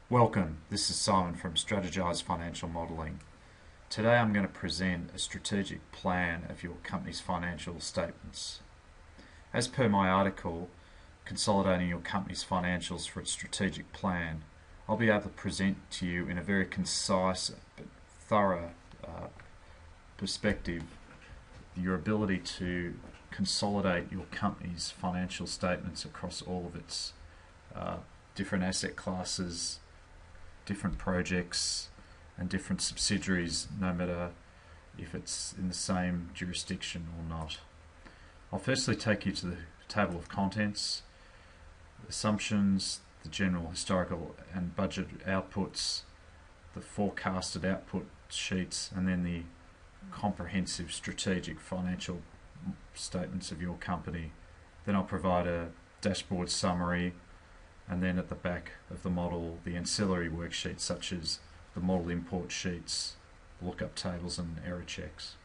Welcome, this is Simon from Strategised Financial Modelling. Today I'm going to present a strategic plan of your company's financial statements. As per my article, Consolidating Your Company's Financials for its Strategic Plan, I'll be able to present to you in a very concise but thorough perspective your ability to consolidate your company's financial statements across all of its different asset classes, different projects and different subsidiaries, no matter if it's in the same jurisdiction or not. I'll firstly take you to the table of contents, assumptions, the general historical and budget outputs, the forecasted output sheets, and then the comprehensive strategic financial statements of your company. Then I'll provide a dashboard summary, and then at the back of the model, the ancillary worksheets such as the model import sheets, lookup tables and error checks.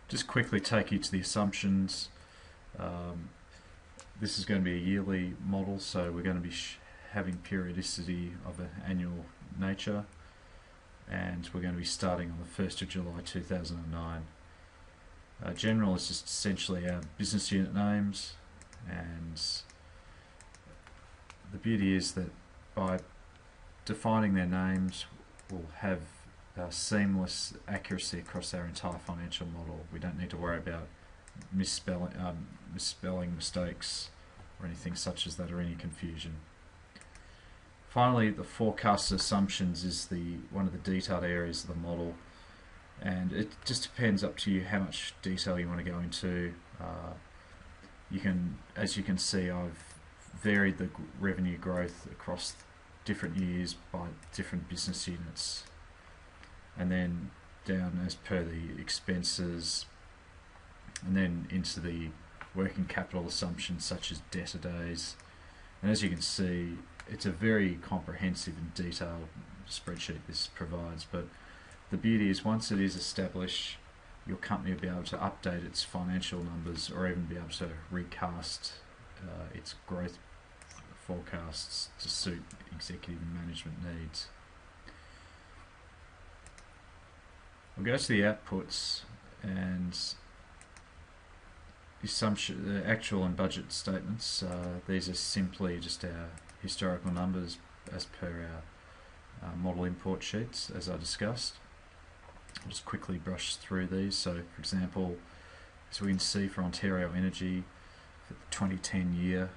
Just quickly take you to the assumptions. This is going to be a yearly model, so we're going to be having periodicity of an annual nature, and we're going to be starting on the 1st of July 2009. General is just essentially our business unit names, and the beauty is that by defining their names, we'll have seamless accuracy across our entire financial model. We don't need to worry about misspelling mistakes or anything such as that, or any confusion. Finally, the forecast assumptions is one of the detailed areas of the model, and it just depends up to you how much detail you want to go into. As you can see, I've varied the revenue growth across different years by different business units, and then down as per the expenses, and then into the working capital assumptions such as debtor days. And as you can see, it's a very comprehensive and detailed spreadsheet this provides, but the beauty is once it is established, your company will be able to update its financial numbers or even be able to recast its growth forecasts to suit executive and management needs. We'll go to the outputs, and the actual and budget statements. These are simply just our historical numbers as per our model import sheets, as I discussed. I'll just quickly brush through these. So, for example, as we can see for Ontario Energy, for the 2010 year,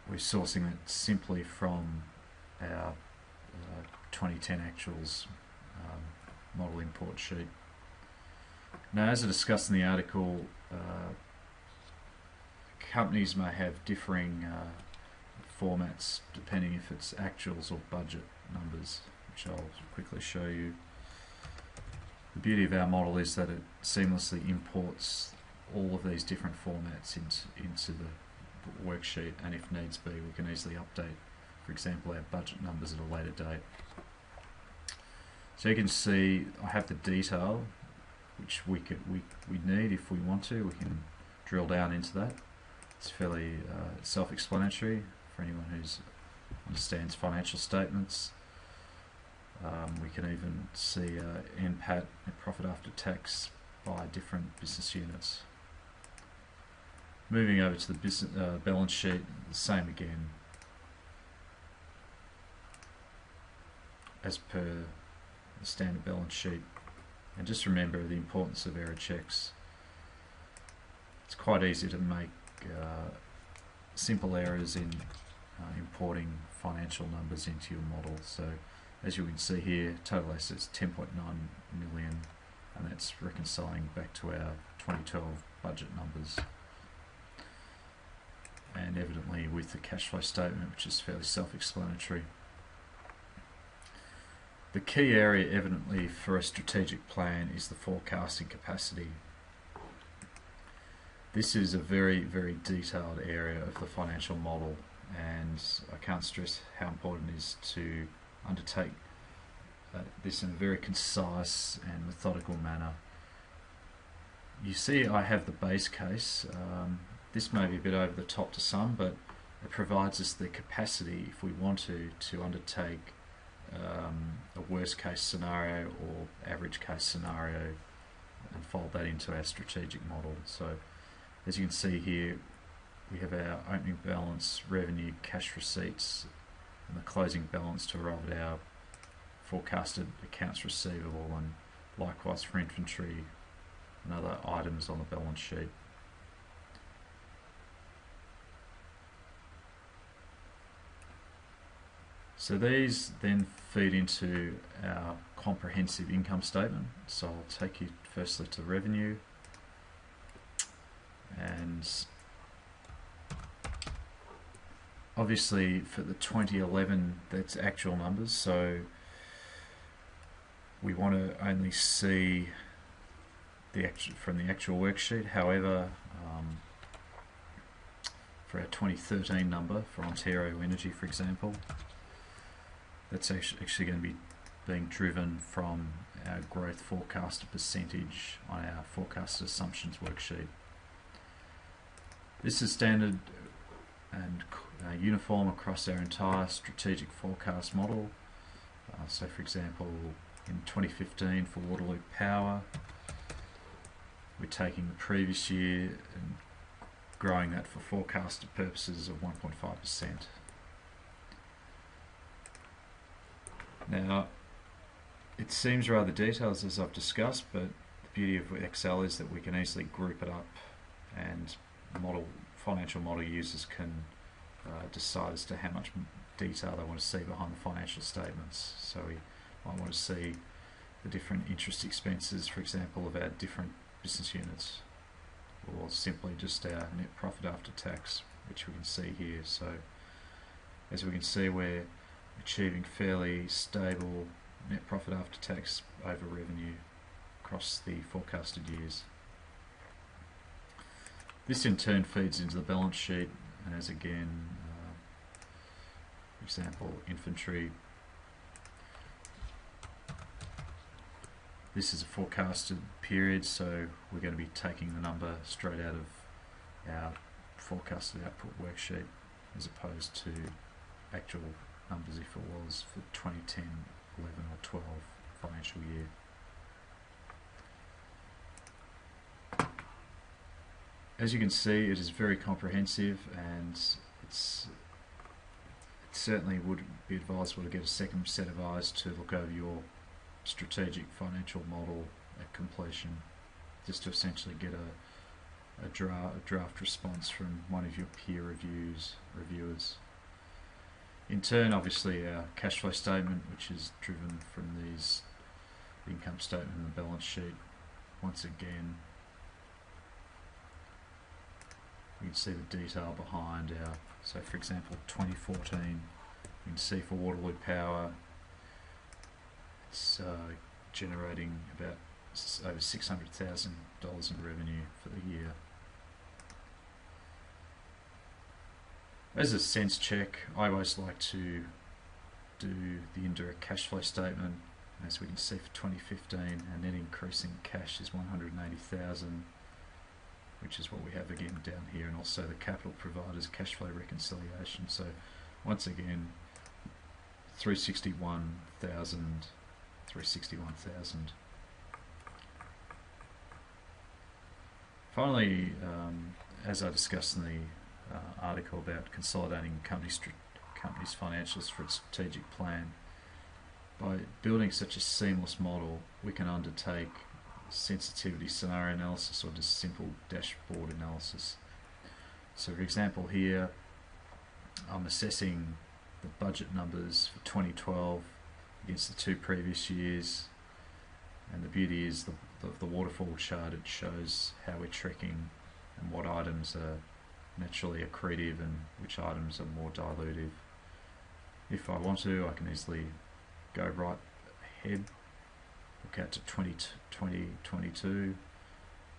we're sourcing it simply from our 2010 actuals model import sheet. Now, as I discussed in the article, companies may have differing formats depending if it's actuals or budget numbers, which I'll quickly show you. The beauty of our model is that it seamlessly imports all of these different formats into the worksheet, and if needs be, we can easily update, for example, our budget numbers at a later date. So you can see I have the detail which we need. If we want to, we can drill down into that. It's fairly self-explanatory for anyone who understands financial statements. We can even see NPAT, net profit after tax, by different business units. Moving over to the business balance sheet, the same again, as per the standard balance sheet. And just remember the importance of error checks. It's quite easy to make simple errors in importing financial numbers into your model. So as you can see here, total assets 10.9 million, and that's reconciling back to our 2012 budget numbers. And evidently with the cash flow statement, which is fairly self-explanatory. The key area evidently for a strategic plan is the forecasting capacity. This is a very, very detailed area of the financial model, and I can't stress how important it is to undertake this in a very concise and methodical manner. You see I have the base case. This may be a bit over the top to some, but it provides us the capacity, if we want to undertake a worst case scenario or average case scenario and fold that into our strategic model. So as you can see here, we have our opening balance, revenue, cash receipts, and the closing balance to arrive at our forecasted accounts receivable, and likewise for inventory and other items on the balance sheet. So these then feed into our comprehensive income statement. So I'll take you firstly to revenue, and obviously for the 2011 that's actual numbers, so we want to only see the actual from the actual worksheet. However, for our 2013 number for Ontario Energy, for example, that's actually going to be being driven from our growth forecasted percentage on our forecasted assumptions worksheet. This is standard and uniform across our entire strategic forecast model. So for example, in 2015 for Waterloo Power, we're taking the previous year and growing that for forecasted purposes of 1.5%. Now, it seems rather detailed as I've discussed, but the beauty of Excel is that we can easily group it up, and financial model users can decide as to how much detail they want to see behind the financial statements. So we might want to see the different interest expenses, for example, of our different business units, or simply just our net profit after tax, which we can see here. So as we can see, we're achieving fairly stable net profit after tax over revenue across the forecasted years. This in turn feeds into the balance sheet, and as again, for example, inventory. This is a forecasted period, so we're going to be taking the number straight out of our forecasted output worksheet as opposed to actual numbers if it was for 2010, 11 or 12 financial year. As you can see, it is very comprehensive, and it certainly would be advisable to get a second set of eyes to look over your strategic financial model at completion, just to essentially get a draft response from one of your peer reviewers. In turn, obviously, our cash flow statement, which is driven from these income statement and the balance sheet. Once again, you can see the detail behind our, so for example 2014, you can see for Waterloo Power it's generating about over $600,000 in revenue for the year. As a sense check, I always like to do the indirect cash flow statement. As we can see for 2015, our net increase in cash is $180,000, which is what we have again down here, and also the capital providers cash flow reconciliation. So once again, 361,000. Finally, as I discussed in the article about consolidating companies' financials for its strategic plan, by building such a seamless model, we can undertake sensitivity scenario analysis or just simple dashboard analysis. So for example here, I'm assessing the budget numbers for 2012 against the two previous years, and the beauty is the waterfall chart. It shows how we're tracking and what items are naturally accretive and which items are more dilutive. If I want to, I can easily go right ahead, look out to 2022,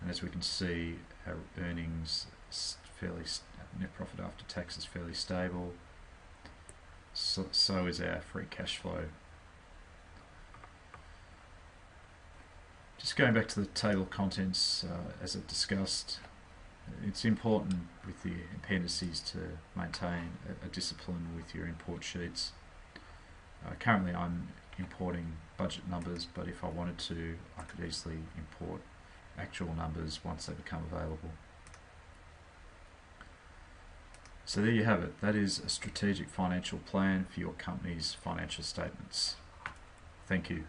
and as we can see, our earnings net profit after tax is fairly stable. So is our free cash flow. Just going back to the table of contents, as I've discussed, it's important with the appendices to maintain a discipline with your import sheets. Currently I'm importing budget numbers, but if I wanted to, I could easily import actual numbers once they become available. So there you have it. That is a strategic financial plan for your company's financial statements. Thank you.